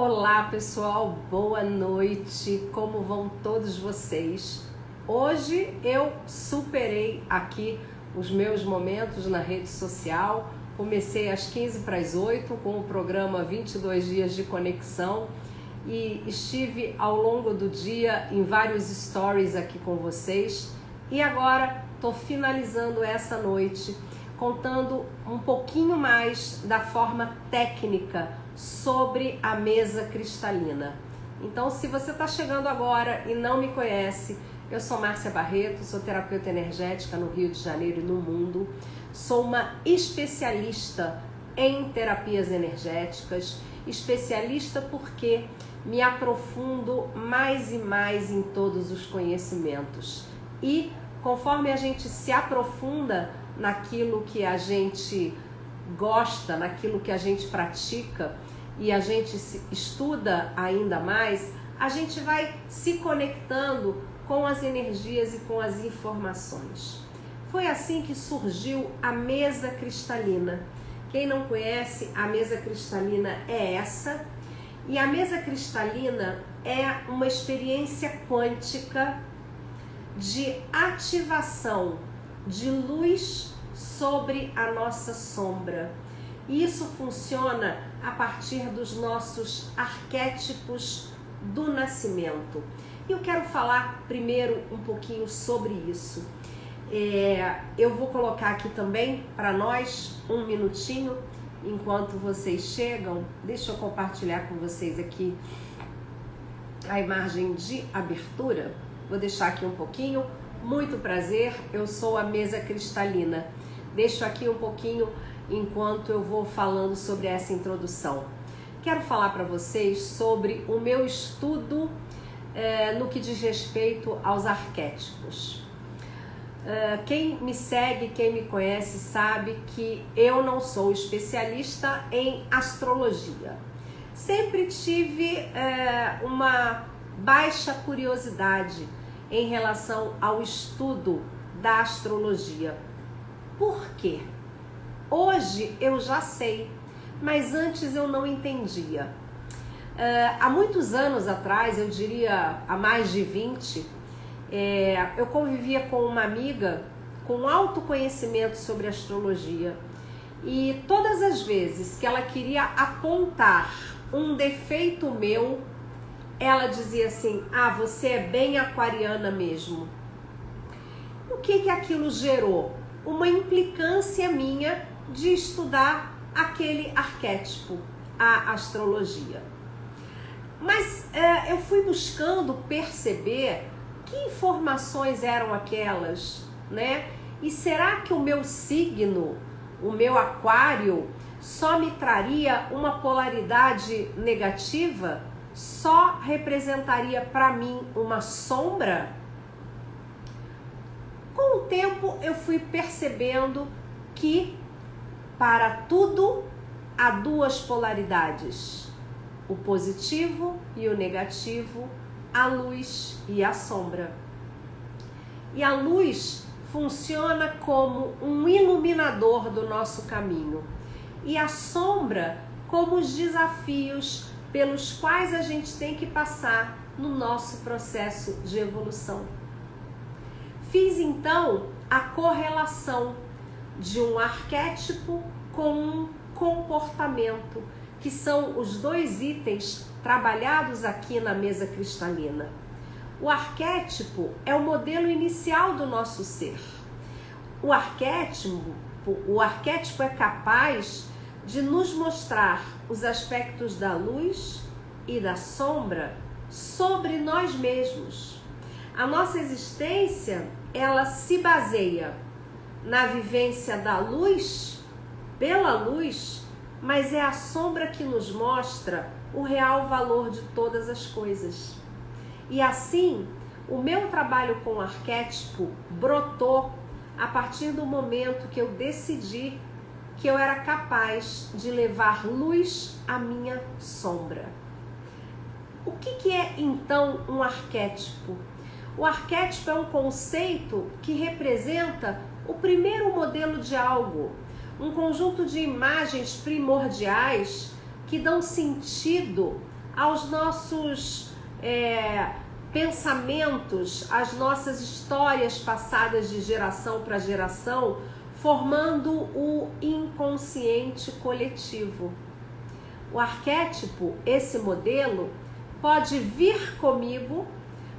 Olá pessoal, boa noite, como vão todos vocês? Hoje eu superei aqui os meus momentos na rede social, comecei às 7:45 com o programa 22 dias de conexão e estive ao longo do dia em vários stories aqui com vocês e agora estou finalizando essa noite contando um pouquinho mais da forma técnica sobre a mesa cristalina. Então, se você está chegando agora e não me conhece, eu sou Márcia Barreto, sou terapeuta energética no Rio de Janeiro e no mundo. Sou uma especialista em terapias energéticas, especialista porque me aprofundo mais e mais em todos os conhecimentos. E conforme a gente se aprofunda naquilo que a gente gosta, naquilo que a gente pratica e a gente estuda ainda mais, a gente vai se conectando com as energias e com as informações. Foi assim que surgiu a mesa cristalina. Quem não conhece, a mesa cristalina é essa, e a mesa cristalina é uma experiência quântica de ativação de luz sobre a nossa sombra. E isso funciona a partir dos nossos arquétipos do nascimento. E eu quero falar primeiro um pouquinho sobre isso. Eu vou colocar aqui também para nós um minutinho, enquanto vocês chegam. Deixa eu compartilhar com vocês aqui a imagem de abertura. Vou deixar aqui um pouquinho. Muito prazer, eu sou a mesa cristalina. Deixo aqui um pouquinho enquanto eu vou falando sobre essa introdução. Quero falar para vocês sobre o meu estudo no que diz respeito aos arquétipos. Quem me segue, quem me conhece, sabe que eu não sou especialista em astrologia. Sempre tive uma baixa curiosidade em relação ao estudo da astrologia. Por quê? Hoje eu já sei, mas antes eu não entendia. Há muitos anos atrás, eu diria há mais de 20, eu convivia com uma amiga com alto conhecimento sobre astrologia. E todas as vezes que ela queria apontar um defeito meu, ela dizia assim: ah, você é bem aquariana mesmo. O que aquilo gerou? Uma implicância minha de estudar aquele arquétipo, a astrologia. Mas eu fui buscando perceber que informações eram aquelas, né? E será que o meu signo, o meu aquário, só me traria uma polaridade negativa? Só representaria para mim uma sombra? Com o tempo eu fui percebendo que para tudo há duas polaridades, o positivo e o negativo, a luz e a sombra. E a luz funciona como um iluminador do nosso caminho e a sombra como os desafios pelos quais a gente tem que passar no nosso processo de evolução. Fiz então a correlação de um arquétipo com um comportamento, que são os dois itens trabalhados aqui na mesa cristalina. O arquétipo é o modelo inicial do nosso ser. O arquétipo é capaz de nos mostrar os aspectos da luz e da sombra sobre nós mesmos. A nossa existência, ela se baseia na vivência da luz, pela luz, mas é a sombra que nos mostra o real valor de todas as coisas. E assim, o meu trabalho com o arquétipo brotou a partir do momento que eu decidi que eu era capaz de levar luz à minha sombra. O que é então um arquétipo? O arquétipo é um conceito que representa o primeiro modelo de algo, um conjunto de imagens primordiais que dão sentido aos nossos pensamentos, às nossas histórias passadas de geração para geração, formando o inconsciente coletivo. O arquétipo, esse modelo, pode vir comigo,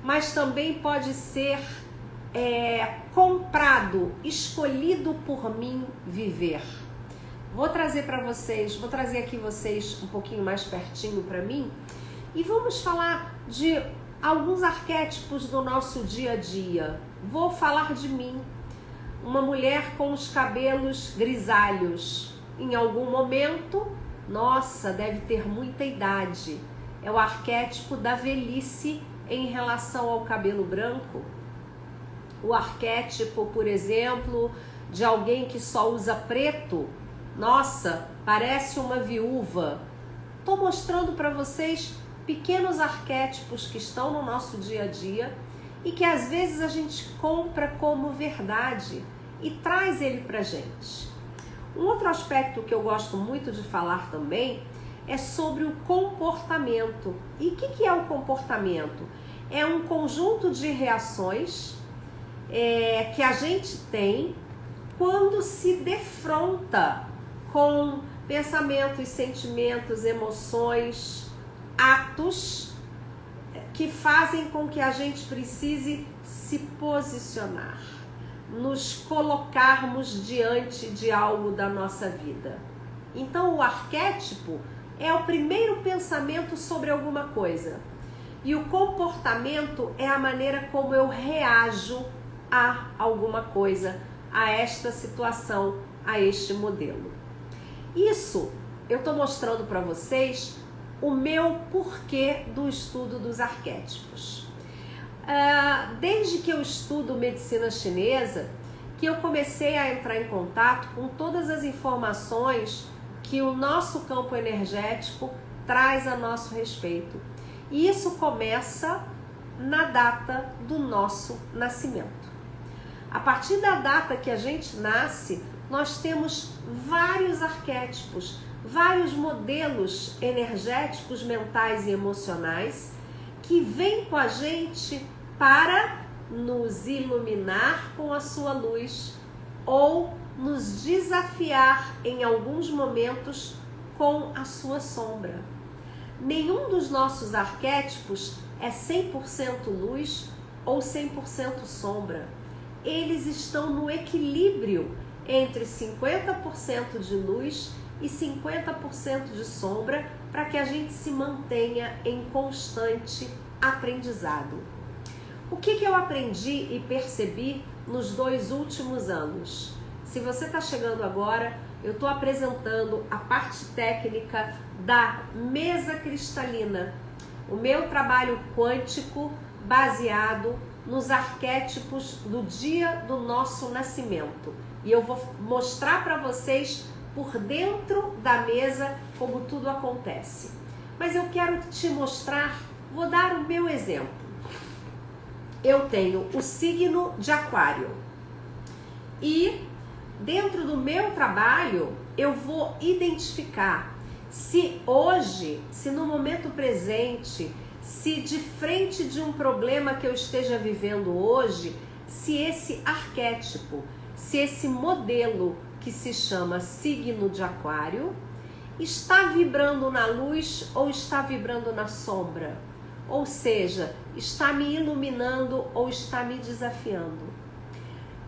mas também pode ser comprado, escolhido por mim viver. Vou trazer aqui vocês um pouquinho mais pertinho para mim e vamos falar de alguns arquétipos do nosso dia a dia. Vou falar de mim, uma mulher com os cabelos grisalhos. Em algum momento, nossa, deve ter muita idade. É o arquétipo da velhice em relação ao cabelo branco. O arquétipo, por exemplo, de alguém que só usa preto. Nossa, parece uma viúva. Estou mostrando para vocês pequenos arquétipos que estão no nosso dia a dia e que às vezes a gente compra como verdade e traz ele para a gente. Um outro aspecto que eu gosto muito de falar também é sobre o comportamento. E o que é o comportamento? É um conjunto de reações que a gente tem quando se defronta com pensamentos, sentimentos, emoções, atos que fazem com que a gente precise se posicionar, nos colocarmos diante de algo da nossa vida. Então o arquétipo é o primeiro pensamento sobre alguma coisa e o comportamento é a maneira como eu reajo a alguma coisa, a esta situação, a este modelo. Isso eu estou mostrando para vocês o meu porquê do estudo dos arquétipos. Desde que eu estudo medicina chinesa, que eu comecei a entrar em contato com todas as informações que o nosso campo energético traz a nosso respeito. E isso começa na data do nosso nascimento. A partir da data que a gente nasce, nós temos vários arquétipos, vários modelos energéticos, mentais e emocionais que vêm com a gente para nos iluminar com a sua luz ou nos desafiar em alguns momentos com a sua sombra. Nenhum dos nossos arquétipos é 100% luz ou 100% sombra. Eles estão no equilíbrio entre 50% de luz e 50% de sombra para que a gente se mantenha em constante aprendizado. O que eu aprendi e percebi nos 2 últimos anos? Se você está chegando agora, eu estou apresentando a parte técnica da mesa cristalina, o meu trabalho quântico baseado nos arquétipos do dia do nosso nascimento. E eu vou mostrar para vocês por dentro da mesa como tudo acontece. Mas eu quero te mostrar, vou dar o meu exemplo. Eu tenho o signo de Aquário. E dentro do meu trabalho, eu vou identificar se hoje, se no momento presente, se de frente de um problema que eu esteja vivendo hoje, se esse arquétipo, se esse modelo que se chama signo de Aquário está vibrando na luz ou está vibrando na sombra, ou seja, está me iluminando ou está me desafiando.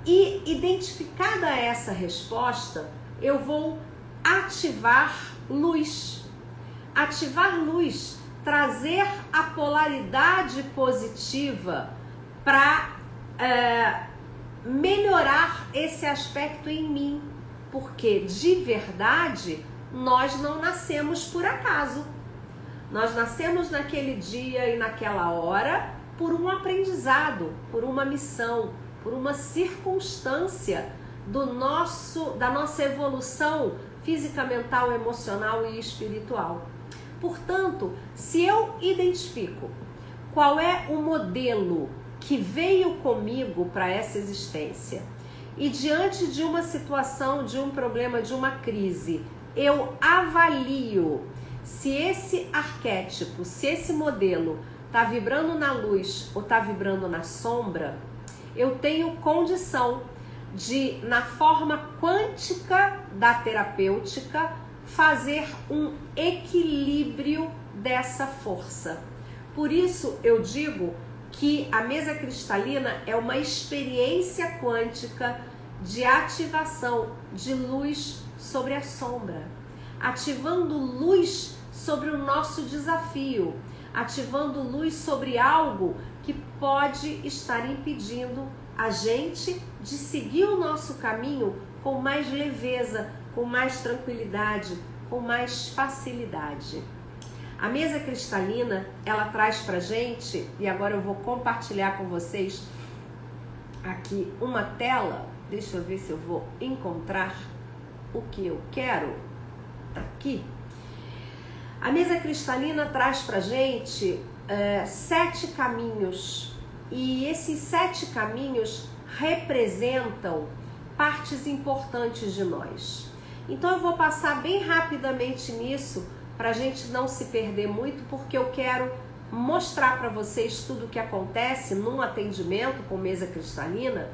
E identificada essa resposta, eu vou ativar luz. Ativar luz, trazer a polaridade positiva para melhorar esse aspecto em mim, porque de verdade nós não nascemos por acaso. Nós nascemos naquele dia e naquela hora por um aprendizado, por uma missão, por uma circunstância da nossa evolução física, mental, emocional e espiritual. Portanto, se eu identifico qual é o modelo que veio comigo para essa existência e diante de uma situação, de um problema, de uma crise, eu avalio se esse arquétipo, se esse modelo está vibrando na luz ou está vibrando na sombra, eu tenho condição de, na forma quântica da terapêutica, fazer um equilíbrio dessa força. Por isso eu digo que a mesa cristalina é uma experiência quântica de ativação de luz sobre a sombra, ativando luz sobre o nosso desafio, ativando luz sobre algo que pode estar impedindo a gente de seguir o nosso caminho com mais leveza, com mais tranquilidade, com mais facilidade. A mesa cristalina, ela traz pra gente, e agora eu vou compartilhar com vocês aqui uma tela, deixa eu ver se eu vou encontrar o que eu quero aqui. A mesa cristalina traz pra gente 7 caminhos, e esses 7 caminhos representam partes importantes de nós. Então eu vou passar bem rapidamente nisso, para a gente não se perder muito, porque eu quero mostrar para vocês tudo o que acontece num atendimento com mesa cristalina.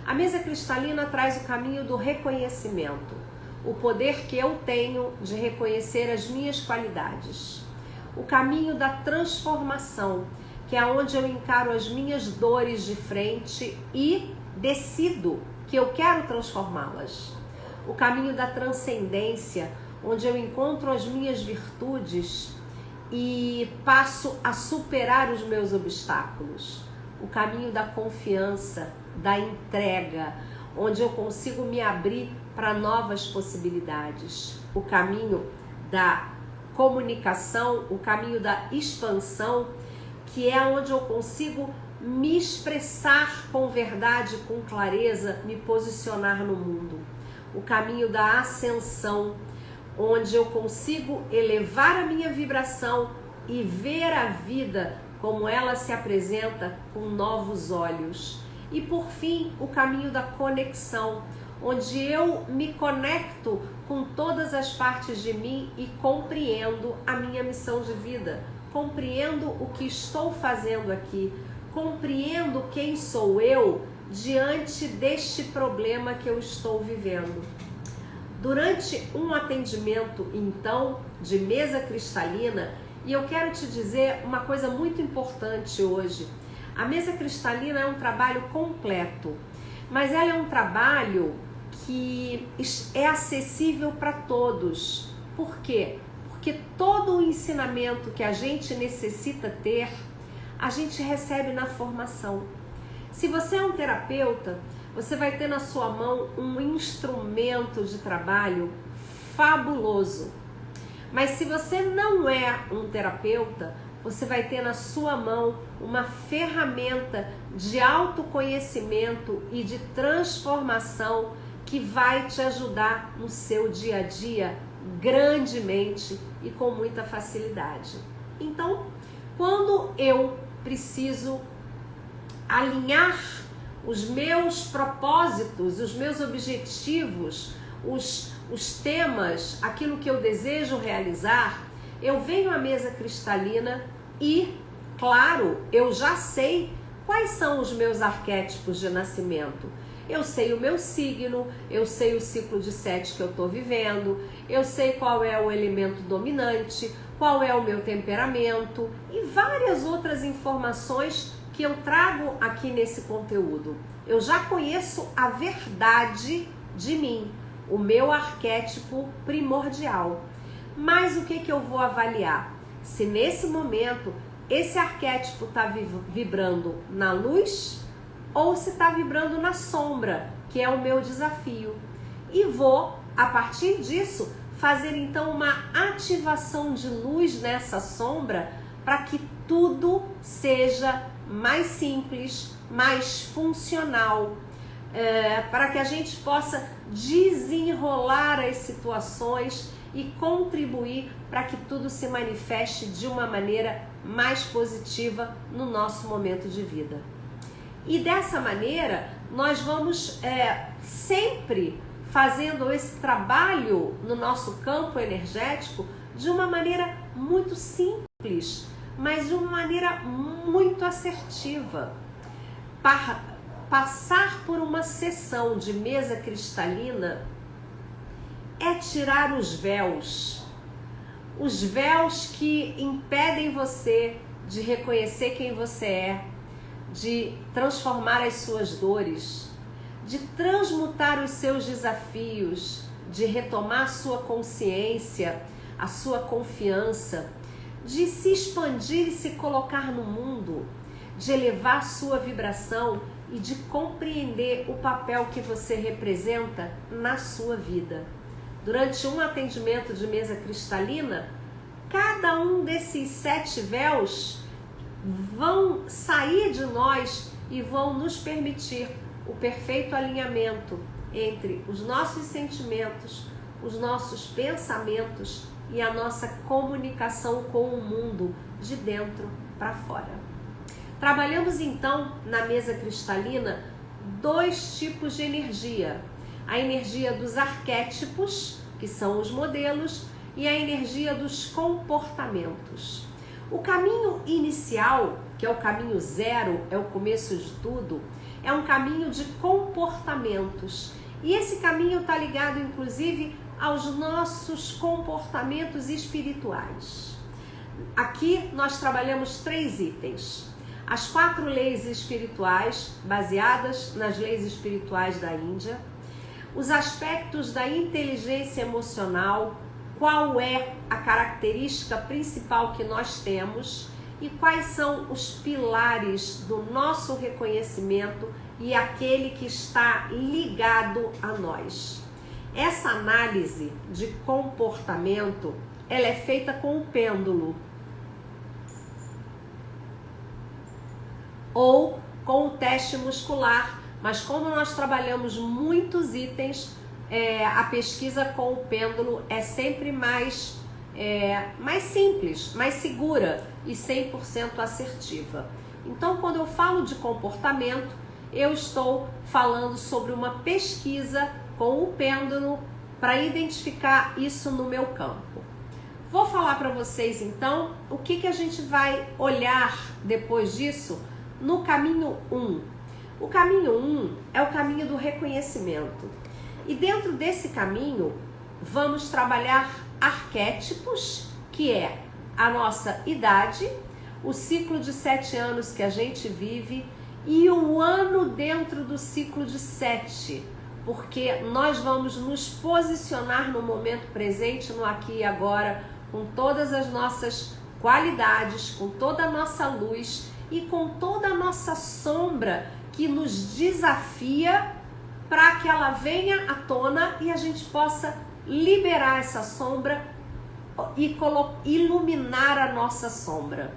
A mesa cristalina traz o caminho do reconhecimento, o poder que eu tenho de reconhecer as minhas qualidades. O caminho da transformação, que é onde eu encaro as minhas dores de frente e decido que eu quero transformá-las. O caminho da transcendência, onde eu encontro as minhas virtudes e passo a superar os meus obstáculos. O caminho da confiança, da entrega, onde eu consigo me abrir para novas possibilidades. O caminho da comunicação, o caminho da expansão, que é onde eu consigo me expressar com verdade, com clareza, me posicionar no mundo. O caminho da ascensão, onde eu consigo elevar a minha vibração e ver a vida como ela se apresenta com novos olhos. E por fim, o caminho da conexão, onde eu me conecto com todas as partes de mim e compreendo a minha missão de vida, compreendo o que estou fazendo aqui, compreendo quem sou eu diante deste problema que eu estou vivendo. Durante um atendimento, então, de mesa cristalina, e eu quero te dizer uma coisa muito importante hoje. A mesa cristalina é um trabalho completo, mas ela é um trabalho que é acessível para todos. Por quê? Porque todo o ensinamento que a gente necessita ter, a gente recebe na formação. Se você é um terapeuta, você vai ter na sua mão um instrumento de trabalho fabuloso. Mas se você não é um terapeuta, você vai ter na sua mão uma ferramenta de autoconhecimento e de transformação que vai te ajudar no seu dia a dia grandemente e com muita facilidade. Então, quando eu preciso alinhar os meus propósitos, os meus objetivos, os temas, aquilo que eu desejo realizar, eu venho à mesa cristalina e, claro, eu já sei quais são os meus arquétipos de nascimento. Eu sei o meu signo, eu sei o ciclo de 7 que eu estou vivendo, eu sei qual é o elemento dominante, qual é o meu temperamento e várias outras informações que eu trago aqui nesse conteúdo. Eu já conheço a verdade de mim, o meu arquétipo primordial. Mas o que eu vou avaliar? Se nesse momento esse arquétipo está vibrando na luz ou se está vibrando na sombra, que é o meu desafio. E vou, a partir disso, fazer então uma ativação de luz nessa sombra para que tudo seja mais simples, mais funcional, para que a gente possa desenrolar as situações e contribuir para que tudo se manifeste de uma maneira mais positiva no nosso momento de vida. E dessa maneira, nós vamos sempre fazendo esse trabalho no nosso campo energético de uma maneira muito simples, mas de uma maneira muito assertiva. Passar por uma sessão de mesa cristalina é tirar os véus que impedem você de reconhecer quem você é, de transformar as suas dores, de transmutar os seus desafios, de retomar sua consciência, a sua confiança, de se expandir e se colocar no mundo, de elevar sua vibração e de compreender o papel que você representa na sua vida. Durante um atendimento de mesa cristalina, cada um desses 7 véus vão sair de nós e vão nos permitir o perfeito alinhamento entre os nossos sentimentos, os nossos pensamentos e a nossa comunicação com o mundo de dentro para fora. Trabalhamos então na mesa cristalina 2 tipos de energia: a energia dos arquétipos, que são os modelos, e a energia dos comportamentos. O caminho inicial, que é o caminho 0, é o começo de tudo, é um caminho de comportamentos. E esse caminho está ligado, inclusive, aos nossos comportamentos espirituais. Aqui nós trabalhamos 3 itens. As 4 leis espirituais, baseadas nas leis espirituais da Índia. Os aspectos da inteligência emocional, qual é a característica principal que nós temos e quais são os pilares do nosso reconhecimento e aquele que está ligado a nós. Essa análise de comportamento, ela é feita com o pêndulo ou com o teste muscular, mas como nós trabalhamos muitos itens, a pesquisa com o pêndulo é sempre mais simples, mais segura e 100% assertiva. Então, quando eu falo de comportamento, eu estou falando sobre uma pesquisa com o pêndulo para identificar isso no meu campo. Vou falar para vocês então o que a gente vai olhar depois disso no caminho 1. O caminho 1 é o caminho do reconhecimento. E dentro desse caminho, vamos trabalhar arquétipos, que é a nossa idade, o ciclo de 7 anos que a gente vive e o ano dentro do ciclo de 7, porque nós vamos nos posicionar no momento presente, no aqui e agora, com todas as nossas qualidades, com toda a nossa luz e com toda a nossa sombra que nos desafia para que ela venha à tona e a gente possa liberar essa sombra e iluminar a nossa sombra.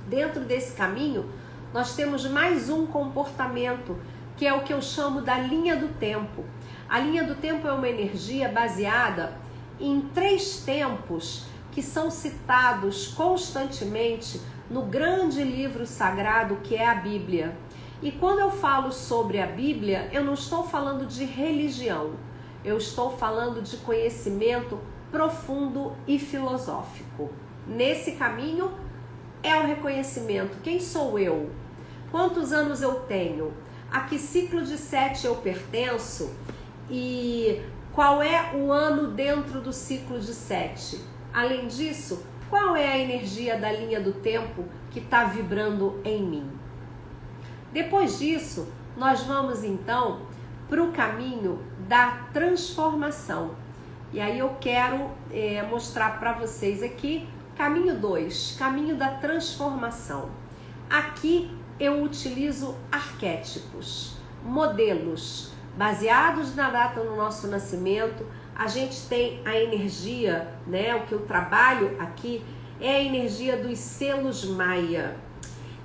Dentro desse caminho, nós temos mais um comportamento, que é o que eu chamo da linha do tempo. A linha do tempo é uma energia baseada em 3 tempos que são citados constantemente no grande livro sagrado que é a Bíblia. E quando eu falo sobre a Bíblia, eu não estou falando de religião, eu estou falando de conhecimento profundo e filosófico. Nesse caminho é o reconhecimento. Quem sou eu? Quantos anos eu tenho? A que ciclo de 7 eu pertenço? E qual é o ano dentro do ciclo de 7? Além disso, qual é a energia da linha do tempo que está vibrando em mim? Depois disso, nós vamos então para o caminho da transformação. E aí eu quero mostrar para vocês aqui, caminho 2, caminho da transformação. Aqui eu utilizo arquétipos, modelos, baseados na data do nosso nascimento. A gente tem a energia, né? O que eu trabalho aqui é a energia dos selos Maia.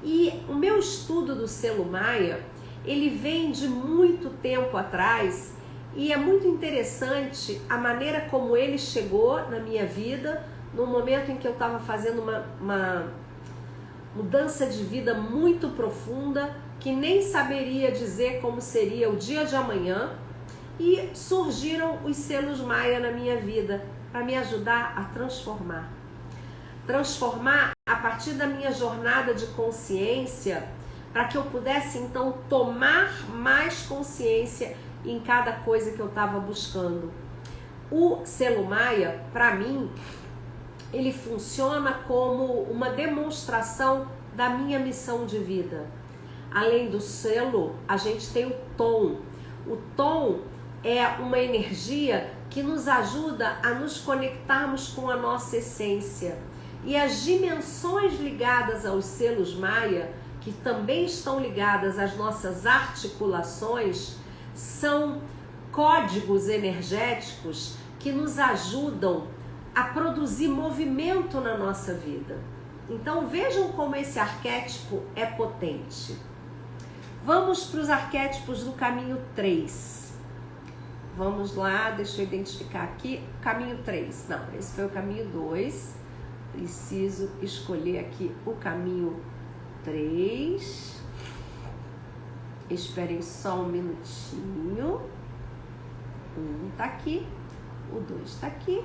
E o meu estudo do selo Maia, ele vem de muito tempo atrás e é muito interessante a maneira como ele chegou na minha vida, no momento em que eu estava fazendo uma mudança de vida muito profunda, que nem saberia dizer como seria o dia de amanhã, e surgiram os selos Maia na minha vida, para me ajudar a transformar. Transformar a partir da minha jornada de consciência, para que eu pudesse então tomar mais consciência em cada coisa que eu estava buscando. O selo Maia, para mim, ele funciona como uma demonstração da minha missão de vida. Além do selo, a gente tem o tom. O tom é uma energia que nos ajuda a nos conectarmos com a nossa essência. E as dimensões ligadas aos selos Maia, que também estão ligadas às nossas articulações, são códigos energéticos que nos ajudam a produzir movimento na nossa vida. Então vejam como esse arquétipo é potente. Vamos para os arquétipos do caminho 3. Vamos lá, deixa eu identificar aqui. Caminho 3. Não, esse foi o caminho 2. Preciso escolher aqui o caminho 3. Esperem só um minutinho. Um tá aqui, o 2 tá aqui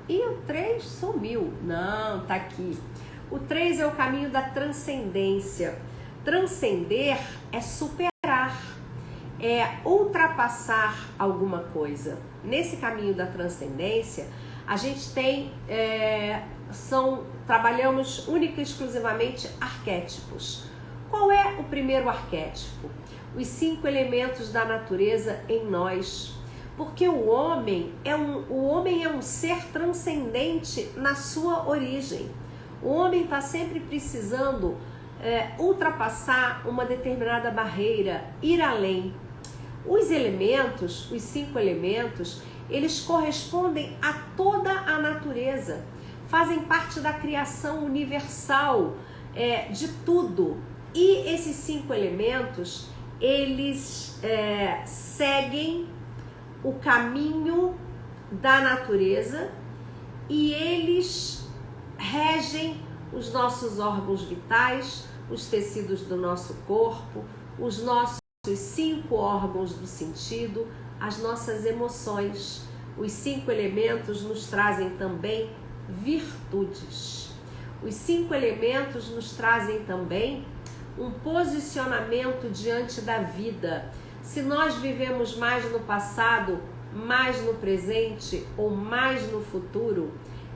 e o 3 sumiu. Não, tá aqui. O 3 é o caminho da transcendência. Transcender é superar, é ultrapassar alguma coisa. Nesse caminho da transcendência, a gente tem, trabalhamos única e exclusivamente arquétipos. Qual é o primeiro arquétipo? Os 5 elementos da natureza em nós. Porque o homem é um ser transcendente na sua origem. O homem está sempre precisando ultrapassar uma determinada barreira, ir além. Os elementos, os 5 elementos, eles correspondem a toda a natureza, fazem parte da criação universal de tudo. E esses 5 elementos, eles seguem o caminho da natureza e eles regem os nossos órgãos vitais, os tecidos do nosso corpo, os nossos 5 órgãos do sentido, as nossas emoções. Os 5 elementos nos trazem também virtudes. Os 5 elementos nos trazem também um posicionamento diante da vida. Se nós vivemos mais no passado, mais no presente ou mais no futuro,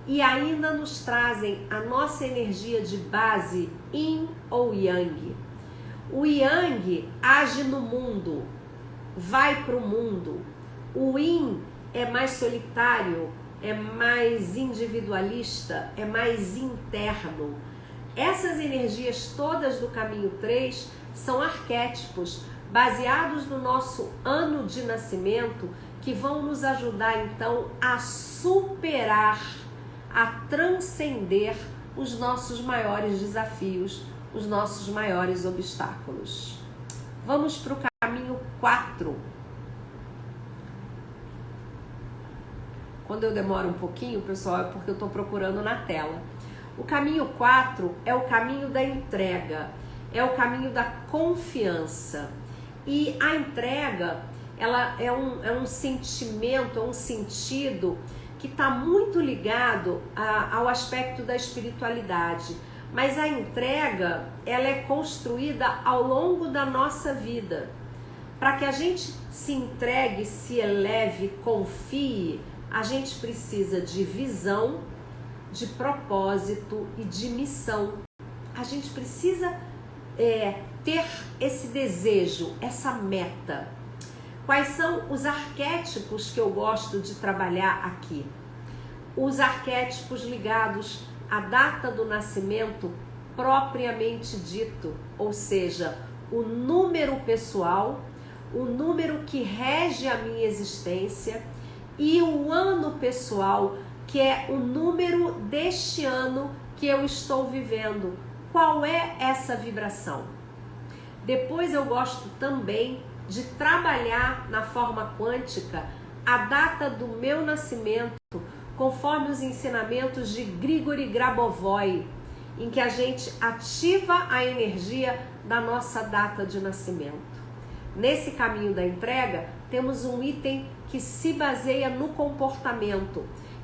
e ainda nos trazem a nossa energia de base, Yin ou Yang. O Yang age no mundo, vai para o mundo. O Yin é mais solitário, é mais individualista, é mais interno. Essas energias todas do caminho 3 são arquétipos baseados no nosso ano de nascimento, que vão nos ajudar então a superar, a transcender os nossos maiores desafios, os nossos maiores obstáculos. Vamos para o caminho 4. Quando eu demoro um pouquinho, pessoal, é porque eu estou procurando na tela. O caminho 4 é o caminho da entrega, é o caminho da confiança. E a entrega, ela é um sentimento, é um sentido que está muito ligado ao aspecto da espiritualidade. Mas a entrega, ela é construída ao longo da nossa vida. Para que a gente se entregue, se eleve, confie, a gente precisa de visão, de propósito e de missão. A gente precisa ter esse desejo, essa meta. Quais são os arquétipos que eu gosto de trabalhar aqui? Os arquétipos ligados à data do nascimento propriamente dito, ou seja, o número pessoal, o número que rege a minha existência e o ano pessoal, que é o número deste ano que eu estou vivendo. Qual é essa vibração? Depois eu gosto também de trabalhar na forma quântica a data do meu nascimento, conforme os ensinamentos de Grigori Grabovoi, em que a gente ativa a energia da nossa data de nascimento. Nesse caminho da entrega, temos um item que se baseia no comportamento,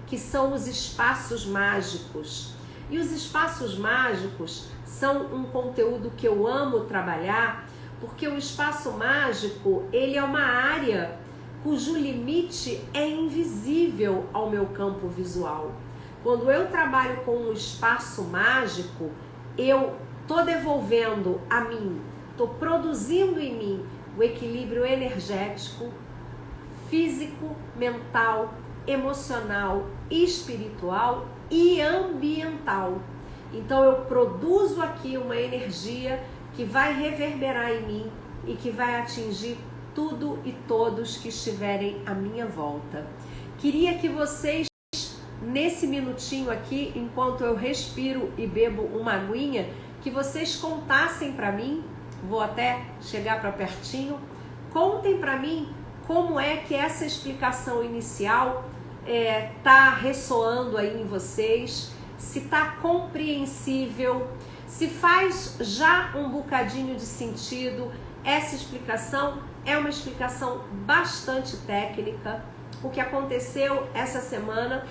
que são os espaços mágicos. E os espaços mágicos são um conteúdo que eu amo trabalhar, porque o espaço mágico, ele é uma área cujo limite é invisível ao meu campo visual. Quando eu trabalho com um espaço mágico, eu estou devolvendo a mim, estou produzindo em mim o equilíbrio energético, físico, mental, emocional, espiritual e ambiental. Então eu produzo aqui uma energia que vai reverberar em mim e que vai atingir tudo e todos que estiverem à minha volta. Queria que vocês, nesse minutinho aqui, enquanto eu respiro e bebo uma aguinha, que vocês contassem para mim, vou até chegar para pertinho, contem para mim como é que essa explicação inicial tá ressoando aí em vocês, se tá compreensível, se faz já um bocadinho de sentido. Essa explicação é uma explicação bastante técnica. O que aconteceu essa semana,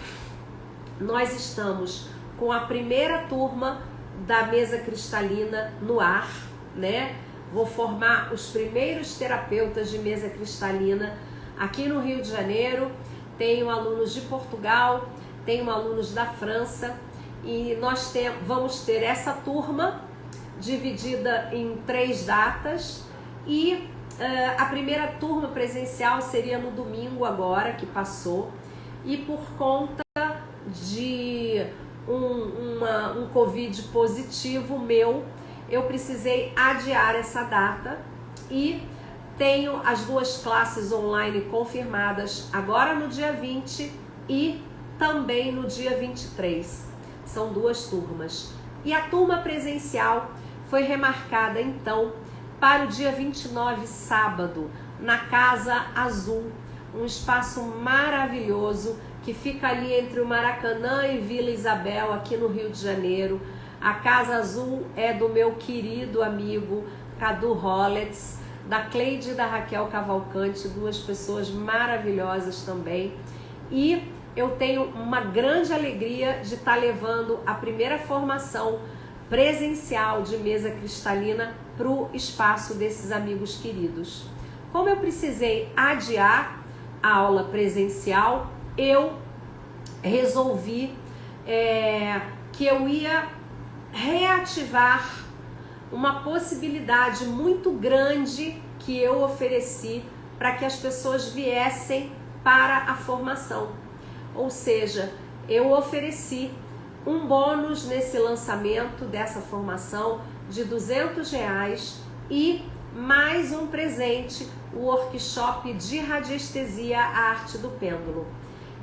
nós estamos com a primeira turma da mesa cristalina no ar, né? Vou formar os primeiros terapeutas de mesa cristalina aqui no Rio de Janeiro. Tenho alunos de Portugal, tenho alunos da França e nós vamos ter essa turma dividida em 3 datas e a primeira turma presencial seria no domingo agora, que passou, e por conta de um Covid positivo meu, eu precisei adiar essa data e tenho as 2 classes online confirmadas agora no dia 20 e também no dia 23. São 2 turmas. E a turma presencial foi remarcada então para o dia 29, sábado, na Casa Azul, um espaço maravilhoso que fica ali entre o Maracanã e Vila Isabel, aqui no Rio de Janeiro. A Casa Azul é do meu querido amigo Cadu Rollets, da Cleide e da Raquel Cavalcante, 2 pessoas maravilhosas também. E eu tenho uma grande alegria de estar levando a primeira formação presencial de mesa cristalina para o espaço desses amigos queridos. Como eu precisei adiar a aula presencial, eu resolvi que eu ia reativar uma possibilidade muito grande que eu ofereci para que as pessoas viessem para a formação. Ou seja, eu ofereci um bônus nesse lançamento dessa formação de R$200 e mais um presente, o workshop de radiestesia, a arte do pêndulo.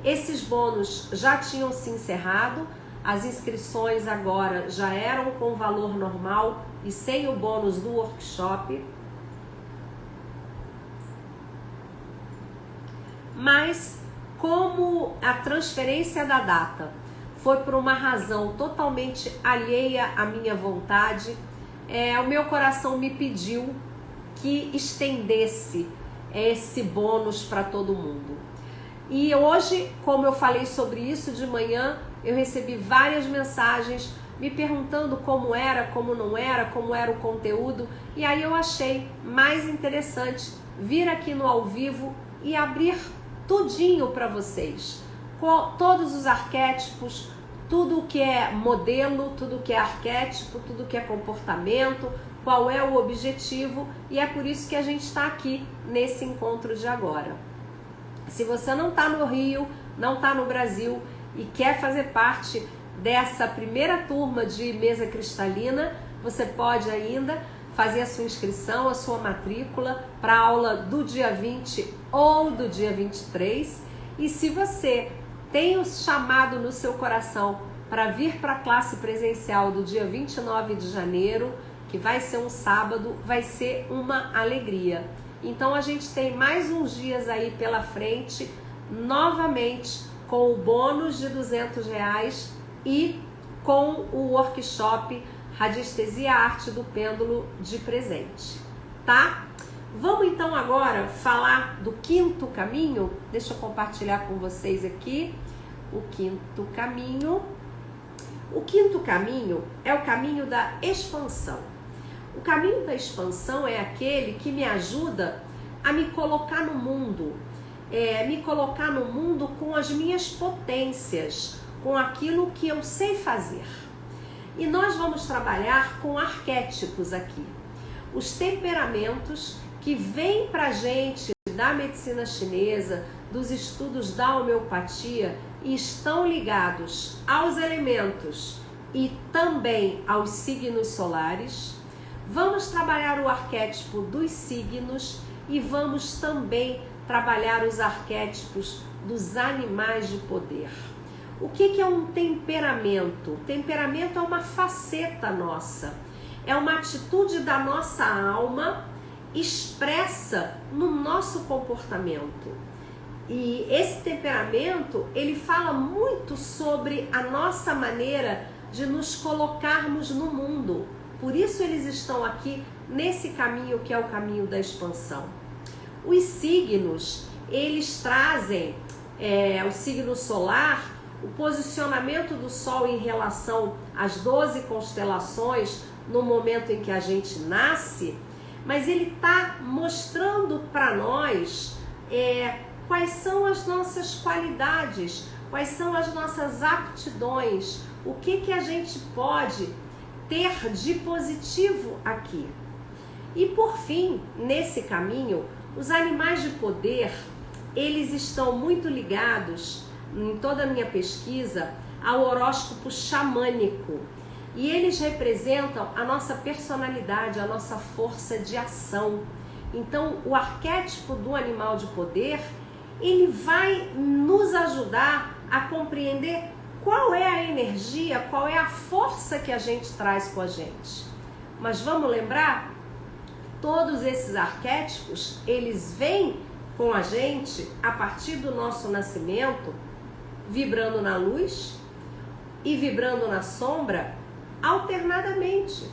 Esses bônus já tinham se encerrado, as inscrições agora já eram com valor normal e sem o bônus do workshop. Mas como a transferência da data foi por uma razão totalmente alheia à minha vontade, o meu coração me pediu que estendesse esse bônus para todo mundo. E hoje, como eu falei sobre isso de manhã, eu recebi várias mensagens me perguntando como era, como não era, como era o conteúdo, e aí eu achei mais interessante vir aqui no ao vivo e abrir tudinho para vocês, com todos os arquétipos, tudo que é modelo, tudo que é arquétipo, tudo que é comportamento, qual é o objetivo, e é por isso que a gente está aqui nesse encontro de agora. Se você não está no Rio, não está no Brasil e quer fazer parte dessa primeira turma de mesa cristalina, você pode ainda fazer a sua inscrição, a sua matrícula para a aula do dia 20 ou do dia 23. E se você tem o chamado no seu coração para vir para a classe presencial do dia 29 de janeiro, que vai ser um sábado, vai ser uma alegria. Então a gente tem mais uns dias aí pela frente, novamente com o bônus de R$200 e com o workshop Radiestesia Arte do Pêndulo de presente, tá? Vamos então agora falar do 5º caminho. Deixa eu compartilhar com vocês aqui. o quinto caminho. O quinto caminho é o caminho da expansão. O caminho da expansão é aquele que me ajuda a me colocar no mundo, com as minhas potências, com aquilo que eu sei fazer. E nós vamos trabalhar com arquétipos aqui. Os temperamentos que vêm pra gente da medicina chinesa, dos estudos da homeopatia, e estão ligados aos elementos e também aos signos solares. Vamos trabalhar o arquétipo dos signos e vamos também trabalhar os arquétipos dos animais de poder. O que é um temperamento? Temperamento é uma faceta nossa, é uma atitude da nossa alma expressa no nosso comportamento. E esse temperamento, ele fala muito sobre a nossa maneira de nos colocarmos no mundo. Por isso eles estão aqui nesse caminho que é o caminho da expansão. Os signos, eles trazem o signo solar, o posicionamento do Sol em relação às 12 constelações no momento em que a gente nasce, mas ele está mostrando para nós quais são as nossas qualidades, quais são as nossas aptidões, o que a gente pode ter de positivo aqui. E por fim, nesse caminho, os animais de poder, eles estão muito ligados, em toda a minha pesquisa, ao horóscopo xamânico. E eles representam a nossa personalidade, a nossa força de ação. Então, o arquétipo do animal de poder, ele vai nos ajudar a compreender qual é a energia, qual é a força que a gente traz com a gente. Mas vamos lembrar, todos esses arquétipos, eles vêm com a gente a partir do nosso nascimento, vibrando na luz e vibrando na sombra, alternadamente.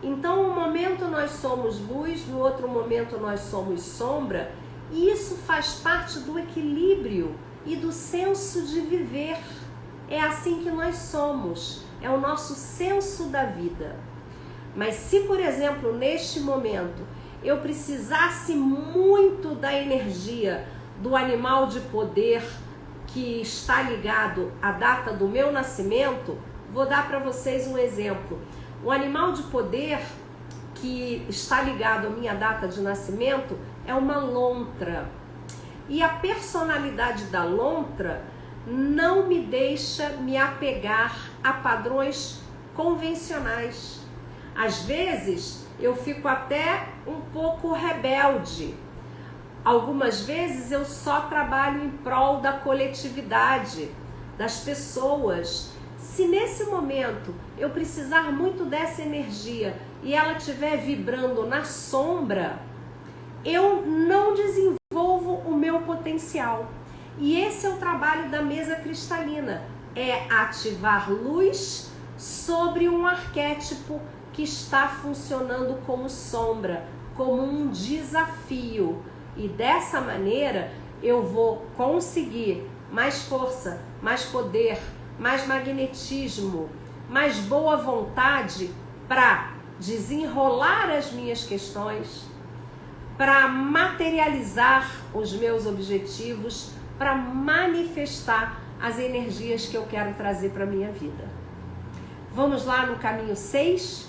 Então, um momento nós somos luz, no outro momento nós somos sombra, e isso faz parte do equilíbrio e do senso de viver. É assim que nós somos, é o nosso senso da vida. Mas se, por exemplo, neste momento, eu precisasse muito da energia do animal de poder que está ligado à data do meu nascimento, vou dar para vocês um exemplo. O animal de poder que está ligado à minha data de nascimento é uma lontra. E a personalidade da lontra não me deixa me apegar a padrões convencionais. Às vezes eu fico até um pouco rebelde. Algumas vezes eu só trabalho em prol da coletividade, das pessoas. Se nesse momento eu precisar muito dessa energia e ela estiver vibrando na sombra, eu não desenvolvo o meu potencial. E esse é o trabalho da mesa cristalina, é ativar luz sobre um arquétipo que está funcionando como sombra, como um desafio. E dessa maneira eu vou conseguir mais força, mais poder, mais magnetismo, mais boa vontade para desenrolar as minhas questões, para materializar os meus objetivos, para manifestar as energias que eu quero trazer para a minha vida. Vamos lá no caminho 6?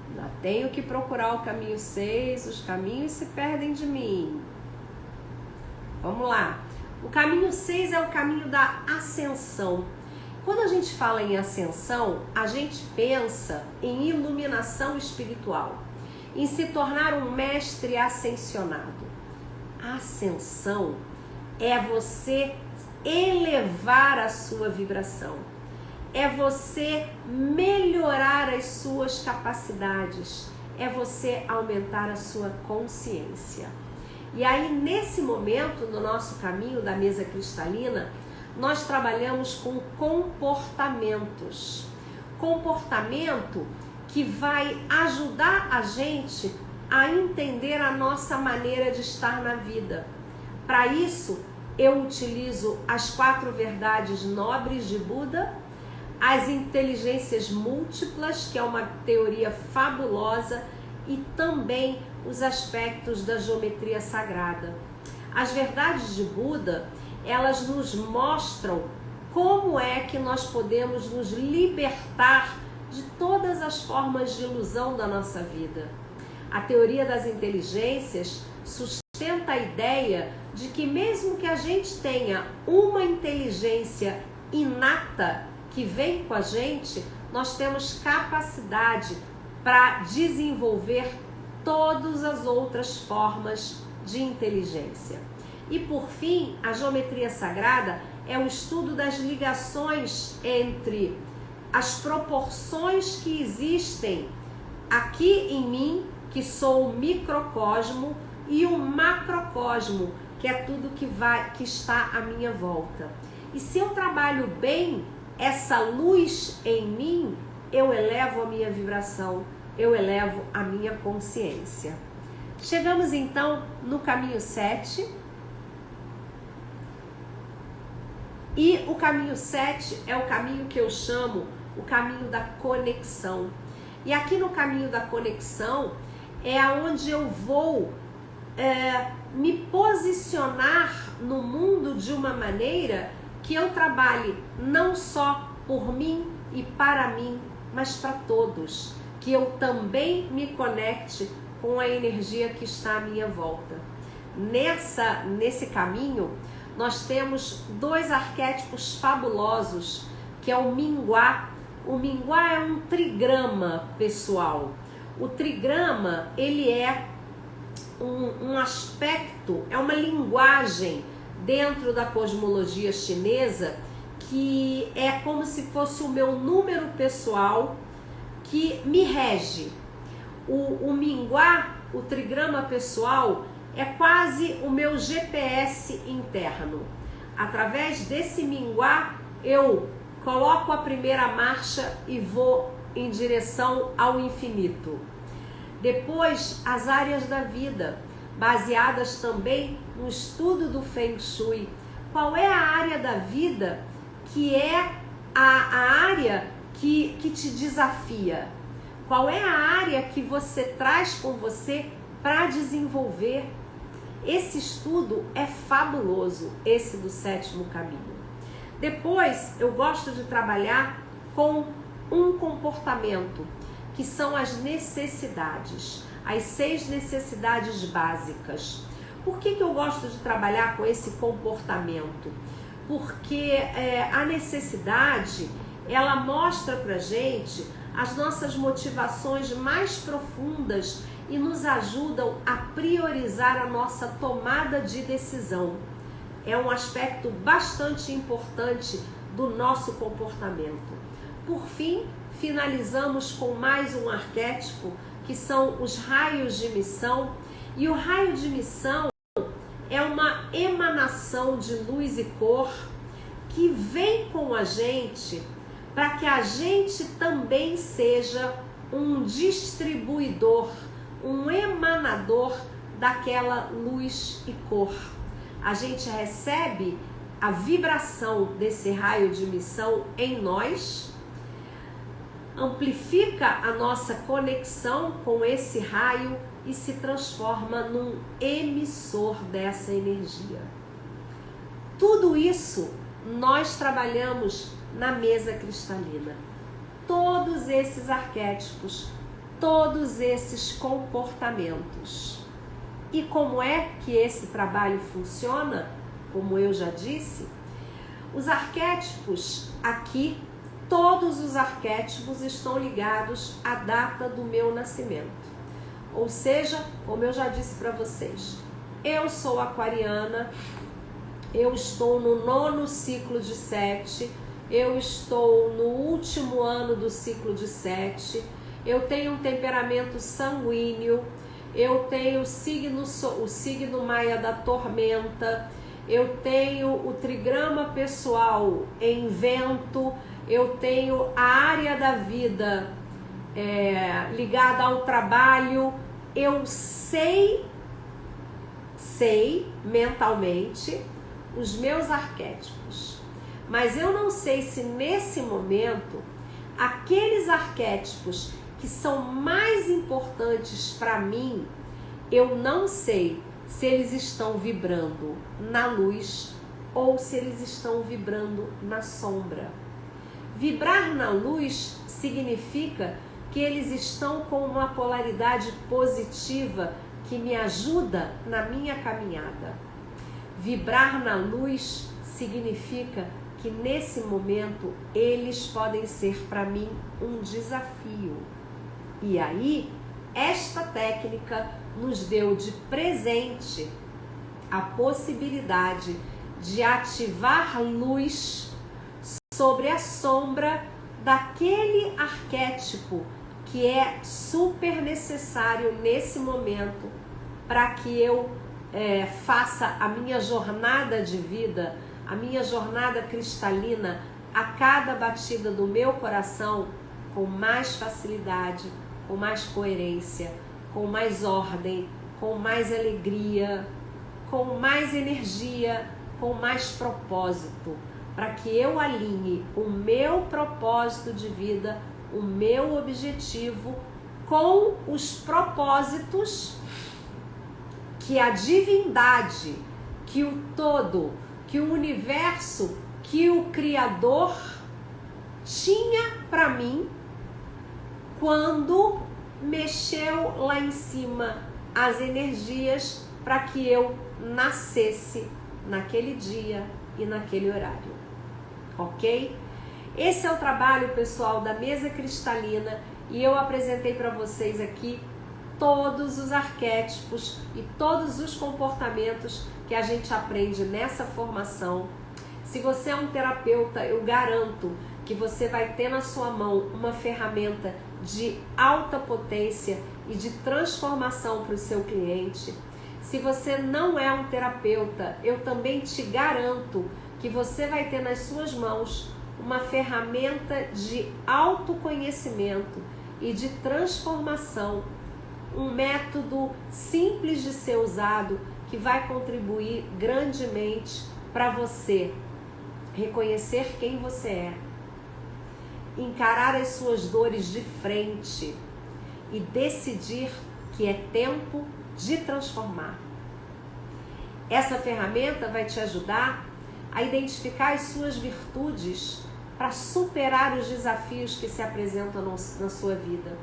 Ainda tenho que procurar o caminho 6, os caminhos se perdem de mim. Vamos lá. O caminho 6 é o caminho da ascensão. Quando a gente fala em ascensão, a gente pensa em iluminação espiritual, em se tornar um mestre ascensionado. A ascensão é você elevar a sua vibração, é você melhorar as suas capacidades, é você aumentar a sua consciência. E aí, nesse momento, no nosso caminho da mesa cristalina, nós trabalhamos com comportamentos. Comportamento que vai ajudar a gente a entender a nossa maneira de estar na vida. Para isso, eu utilizo as 4 verdades nobres de Buda, as inteligências múltiplas, que é uma teoria fabulosa, e também os aspectos da geometria sagrada. As verdades de Buda, elas nos mostram como é que nós podemos nos libertar de todas as formas de ilusão da nossa vida. A teoria das inteligências sustenta a ideia de que mesmo que a gente tenha uma inteligência inata que vem com a gente, nós temos capacidade para desenvolver todas as outras formas de inteligência. E por fim, a geometria sagrada é o estudo das ligações entre as proporções que existem aqui em mim, que sou o microcosmo, e o macrocosmo, que é tudo que está à minha volta. E se eu trabalho bem essa luz em mim, eu elevo a minha vibração, eu elevo a minha consciência. Chegamos então no caminho 7. E o caminho 7 é o caminho que eu chamo o caminho da conexão. E aqui no caminho da conexão é onde eu vou me posicionar no mundo de uma maneira que eu trabalhe não só por mim e para mim, mas para todos. Que eu também me conecte com a energia que está à minha volta. Nesse caminho, nós temos 2 arquétipos fabulosos, que é o Minguá. O Minguá é um trigrama, pessoal. O trigrama, ele é um aspecto, é uma linguagem dentro da cosmologia chinesa que é como se fosse o meu número pessoal que me rege. O Minguá, o trigrama pessoal, é quase o meu GPS interno. Através desse Minguá, eu coloco a primeira marcha e vou em direção ao infinito. Depois, as áreas da vida, baseadas também no estudo do Feng Shui. Qual é a área da vida que é a área que te desafia? Qual é a área que você traz com você para desenvolver? Esse estudo é fabuloso, esse do 7º caminho. Depois, eu gosto de trabalhar com um comportamento, que são as necessidades, as 6 necessidades básicas. Por que eu gosto de trabalhar com esse comportamento? Porque a necessidade, ela mostra pra gente as nossas motivações mais profundas e nos ajudam a priorizar a nossa tomada de decisão. É um aspecto bastante importante do nosso comportamento. Por fim, finalizamos com mais um arquétipo, que são os raios de missão. E o raio de missão é uma emanação de luz e cor que vem com a gente para que a gente também seja um distribuidor, um emanador daquela luz e cor. A gente recebe a vibração desse raio de missão em nós, amplifica a nossa conexão com esse raio e se transforma num emissor dessa energia. Tudo isso nós trabalhamos na mesa cristalina. Todos esses arquétipos, todos esses comportamentos. E como é que esse trabalho funciona? Como eu já disse, os arquétipos aqui, todos os arquétipos estão ligados à data do meu nascimento. Ou seja, como eu já disse para vocês, eu sou aquariana, eu estou no 9º ciclo de 7, eu estou no último ano do ciclo de 7, eu tenho um temperamento sanguíneo, eu tenho o signo Maia da tormenta, eu tenho o trigrama pessoal em vento, eu tenho a área da vida ligada ao trabalho. Eu sei mentalmente os meus arquétipos. Mas eu não sei se nesse momento, aqueles arquétipos que são mais importantes para mim, eu não sei se eles estão vibrando na luz ou se eles estão vibrando na sombra. Vibrar na luz significa que eles estão com uma polaridade positiva que me ajuda na minha caminhada. Vibrar na luz significa que nesse momento eles podem ser para mim um desafio. E aí, esta técnica nos deu de presente a possibilidade de ativar luz sobre a sombra daquele arquétipo que é super necessário nesse momento para que eu faça a minha jornada de vida, a minha jornada cristalina a cada batida do meu coração com mais facilidade, com mais coerência, com mais ordem, com mais alegria, com mais energia, com mais propósito, para que eu alinhe o meu propósito de vida, o meu objetivo com os propósitos que a divindade, que o todo, que o universo, que o Criador tinha para mim quando mexeu lá em cima as energias para que eu nascesse naquele dia e naquele horário, ok? Esse é o trabalho, pessoal, da mesa cristalina e eu apresentei para vocês aqui todos os arquétipos e todos os comportamentos que a gente aprende nessa formação. Se você é um terapeuta, eu garanto que você vai ter na sua mão uma ferramenta de alta potência e de transformação para o seu cliente. Se você não é um terapeuta, eu também te garanto que você vai ter nas suas mãos uma ferramenta de autoconhecimento e de transformação, um método simples de ser usado que vai contribuir grandemente para você reconhecer quem você é, encarar as suas dores de frente e decidir que é tempo de transformar. Essa ferramenta vai te ajudar a identificar as suas virtudes para superar os desafios que se apresentam na sua vida.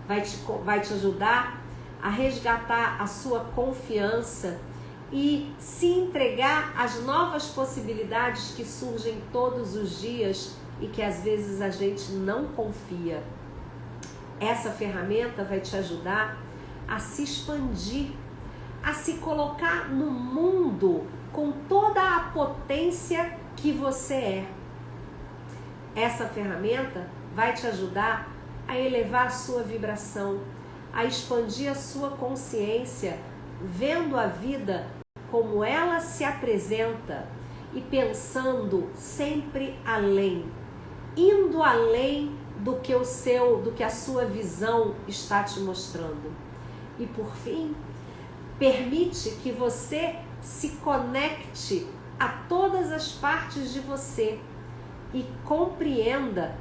Vai te ajudar a resgatar a sua confiança e se entregar às novas possibilidades que surgem todos os dias e que às vezes a gente não confia. Essa ferramenta vai te ajudar a se expandir, a se colocar no mundo com toda a potência que você é. Essa ferramenta vai te ajudar a elevar a sua vibração, a expandir a sua consciência, vendo a vida como ela se apresenta e pensando sempre além, indo além do que a sua visão está te mostrando. E por fim, permite que você se conecte a todas as partes de você e compreenda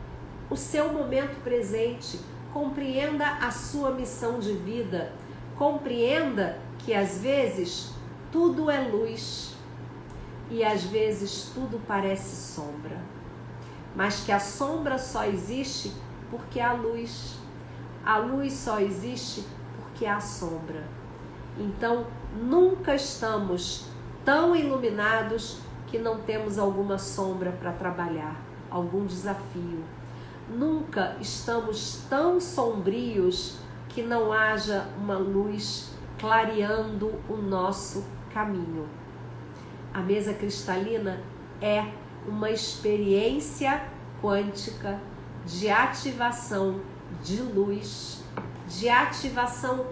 o seu momento presente, compreenda a sua missão de vida, compreenda que às vezes tudo é luz e às vezes tudo parece sombra, mas que a sombra só existe porque há luz, a luz só existe porque há sombra. Então, nunca estamos tão iluminados que não temos alguma sombra para trabalhar, algum desafio. Nunca estamos tão sombrios que não haja uma luz clareando o nosso caminho. A mesa cristalina é uma experiência quântica de ativação de luz, de ativação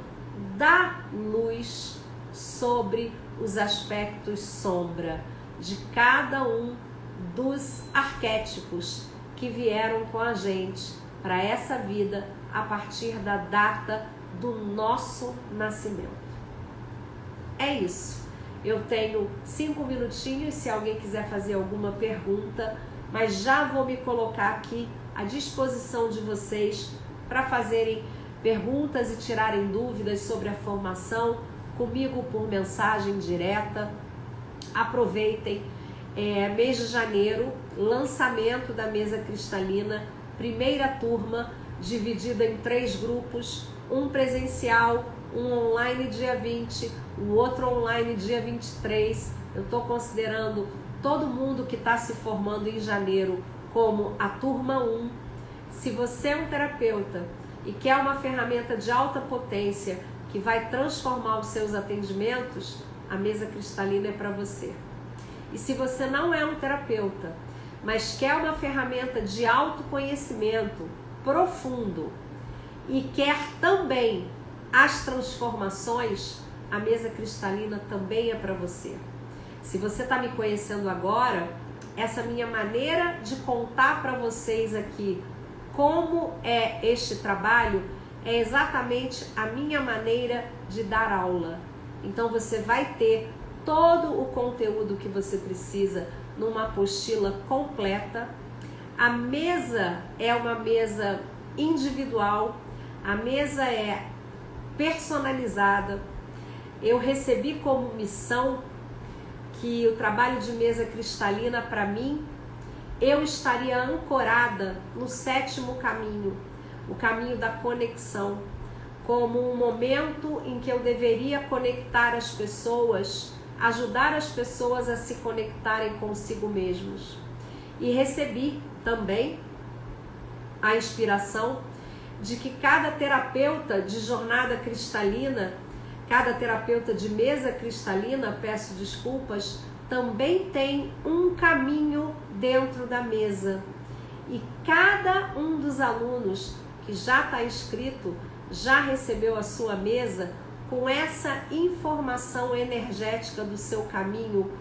da luz sobre os aspectos sombra de cada um dos arquétipos que vieram com a gente para essa vida a partir da data do nosso nascimento. É isso. eu tenho 5 minutinhos se alguém quiser fazer alguma pergunta, mas já vou me colocar aqui à disposição de vocês para fazerem perguntas e tirarem dúvidas sobre a formação comigo por mensagem direta. Aproveitem, mês de janeiro, lançamento da Mesa Cristalina, primeira turma, dividida em 3 grupos, um presencial, um online dia 20, o outro online dia 23. Eu estou considerando todo mundo que está se formando em janeiro como a turma 1. Se você é um terapeuta e quer uma ferramenta de alta potência que vai transformar os seus atendimentos, a Mesa Cristalina é para você. E se você não é um terapeuta, mas quer uma ferramenta de autoconhecimento profundo e quer também as transformações, a Mesa Cristalina também é para você. Se você está me conhecendo agora, essa minha maneira de contar para vocês aqui como é este trabalho é exatamente a minha maneira de dar aula. Então você vai ter todo o conteúdo que você precisa numa apostila completa. A mesa é uma mesa individual, a mesa é personalizada. Eu recebi como missão que o trabalho de Mesa Cristalina, para mim, eu estaria ancorada no 7º caminho, o caminho da conexão, como um momento em que eu deveria conectar as pessoas, ajudar as pessoas a se conectarem consigo mesmos. E recebi também a inspiração de que cada terapeuta de jornada cristalina, cada terapeuta de mesa cristalina, peço desculpas, também tem um caminho dentro da mesa. E cada um dos alunos que já está inscrito, já recebeu a sua mesa com essa informação energética do seu caminho,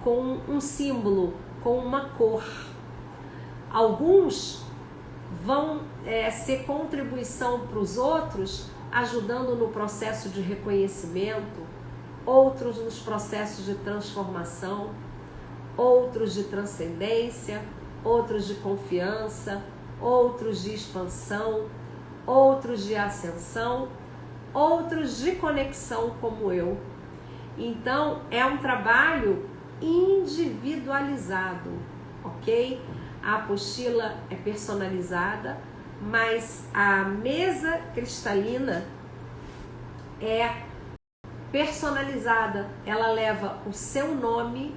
com um símbolo, com uma cor. Alguns vão ser contribuição para os outros, ajudando no processo de reconhecimento, outros nos processos de transformação, outros de transcendência, outros de confiança, outros de expansão, outros de ascensão, outros de conexão como eu. Então é um trabalho individualizado, ok? A apostila é personalizada, mas a mesa cristalina é personalizada. Ela leva o seu nome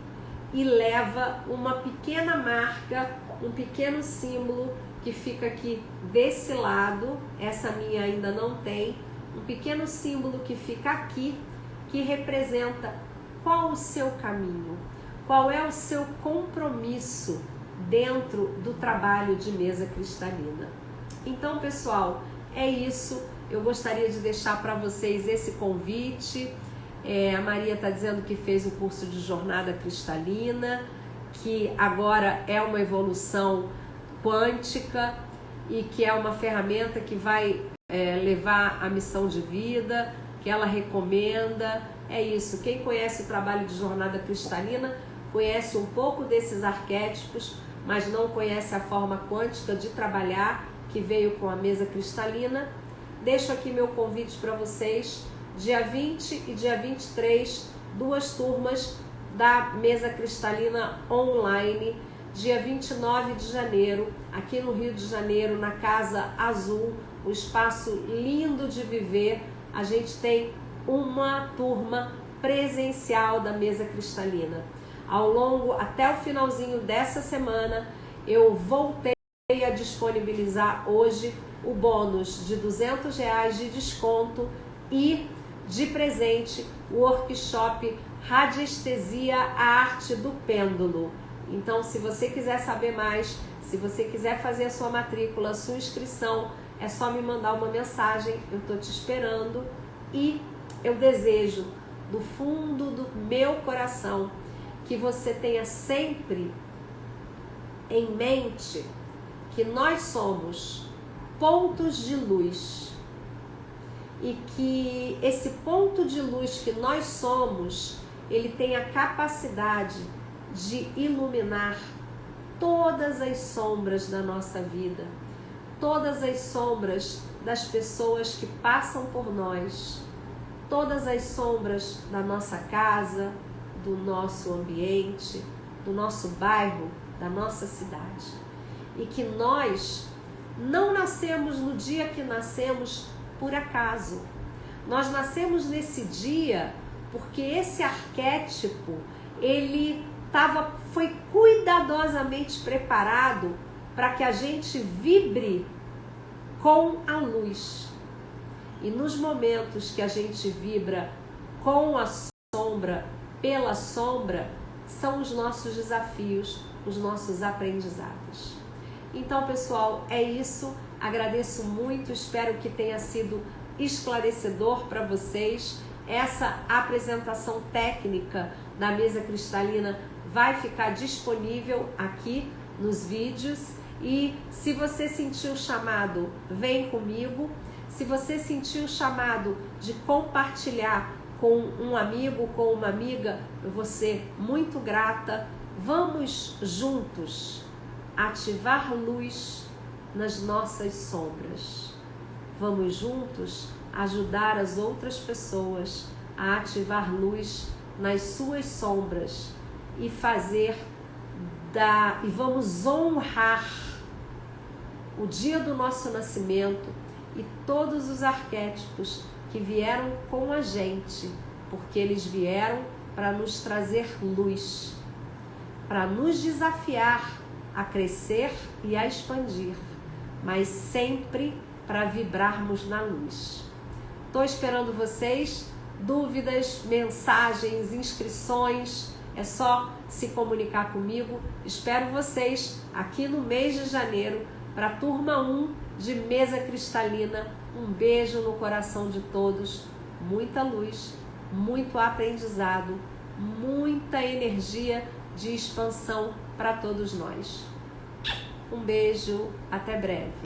e leva uma pequena marca, um pequeno símbolo que fica aqui desse lado. Essa minha ainda não tem. Um pequeno símbolo que fica aqui, que representa qual o seu caminho, qual é o seu compromisso dentro do trabalho de mesa cristalina. Então, pessoal, é isso. Eu gostaria de deixar para vocês esse convite. A Maria está dizendo que fez o curso de jornada cristalina, que agora é uma evolução quântica e que é uma ferramenta que vai levar a missão de vida, que ela recomenda. É isso. Quem conhece o trabalho de jornada cristalina conhece um pouco desses arquétipos, mas não conhece a forma quântica de trabalhar que veio com a mesa cristalina. Deixo aqui meu convite para vocês, dia 20 e dia 23, 2 turmas da mesa cristalina online, dia 29 de janeiro, aqui no Rio de Janeiro, na Casa Azul, um espaço lindo de viver. A gente tem uma turma presencial da mesa cristalina. Ao longo, até o finalzinho dessa semana, eu voltei a disponibilizar hoje o bônus de R$200 de desconto e de presente o workshop Radiestesia, a arte do pêndulo. Então, se você quiser saber mais, se você quiser fazer a sua matrícula, a sua inscrição, é só me mandar uma mensagem, eu estou te esperando. E eu desejo do fundo do meu coração que você tenha sempre em mente que nós somos pontos de luz e que esse ponto de luz que nós somos, ele tem a capacidade de iluminar todas as sombras da nossa vida, todas as sombras das pessoas que passam por nós, todas as sombras da nossa casa, do nosso ambiente, do nosso bairro, da nossa cidade. E que nós não nascemos no dia que nascemos por acaso. Nós nascemos nesse dia porque esse arquétipo, ele foi cuidadosamente preparado para que a gente vibre com a luz. E nos momentos que a gente vibra com a sombra, pela sombra, são os nossos desafios, os nossos aprendizados. Então, pessoal, é isso. Agradeço muito, espero que tenha sido esclarecedor para vocês. Essa apresentação técnica da mesa cristalina vai ficar disponível aqui nos vídeos. E se você sentiu o chamado, vem comigo. Se você sentiu o chamado de compartilhar com um amigo, com uma amiga, eu vou ser muito grata. Vamos juntos ativar luz nas nossas sombras. Vamos juntos ajudar as outras pessoas a ativar luz nas suas sombras e e vamos honrar o dia do nosso nascimento e todos os arquétipos que vieram com a gente, porque eles vieram para nos trazer luz, para nos desafiar a crescer e a expandir, mas sempre para vibrarmos na luz. Estou esperando vocês, dúvidas, mensagens, inscrições, é só se comunicar comigo. Espero vocês aqui no mês de janeiro para a turma 1 de Mesa Cristalina. Um beijo no coração de todos, muita luz, muito aprendizado, muita energia de expansão para todos nós. Um beijo, até breve.